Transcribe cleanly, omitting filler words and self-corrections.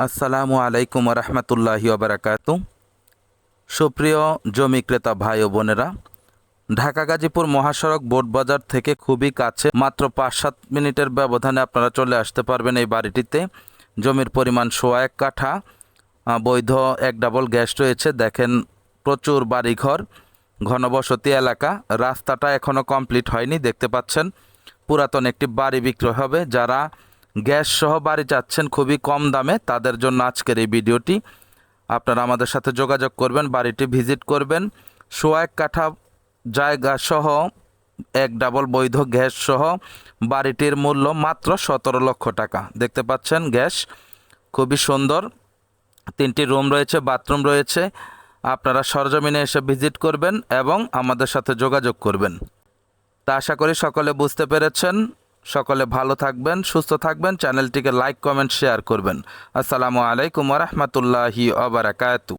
আসসালামু আলাইকুম রহমতুল্লাহি ওবরাকাতু। সুপ্রিয় জমি ক্রেতা ভাই ও বোনেরা, ঢাকা গাজীপুর মহাসড়ক বোর্ড বাজার থেকে খুবই কাছে, মাত্র 5-7 মিনিটের ব্যবধানে আপনারা চলে আসতে পারবেন এই বাড়িটিতে। জমির পরিমাণ 1.25 কাঠা, বৈধ 1 ডাবল গ্যাস রয়েছে। দেখেন, প্রচুর বাড়িঘর, ঘনবসতি এলাকা। রাস্তাটা এখনও কমপ্লিট হয়নি, দেখতে পাচ্ছেন। পুরাতন একটি বাড়ি বিক্রয় হবে। যারা গ্যাস সহ বাড়ি চাচ্ছেন খুবই কম দামে, তাদের জন্য আজকের এই ভিডিওটি। আপনারা আমাদের সাথে যোগাযোগ করবেন, বাড়িটি ভিজিট করবেন। 1.25 কাঠা জায়গা সহ 1 ডাবল বৈধ গ্যাস সহ বাড়িটির মূল্য মাত্র 17 লক্ষ টাকা। দেখতে পাচ্ছেন, গ্যাস খুবই সুন্দর, 3টি রুম রয়েছে, বাথরুম রয়েছে। আপনারা সরজমিনে এসে ভিজিট করবেন এবং আমাদের সাথে যোগাযোগ করবেন। তা আশা করি সকলে বুঝতে পেরেছেন। সকলে ভালো থাকবেন, সুস্থ থাকবেন। চ্যানেলটিকে লাইক, কমেন্ট, শেয়ার করবেন। আসসালামু আলাইকুম ওয়া রাহমাতুল্লাহি ওয়া বারাকাতুহু।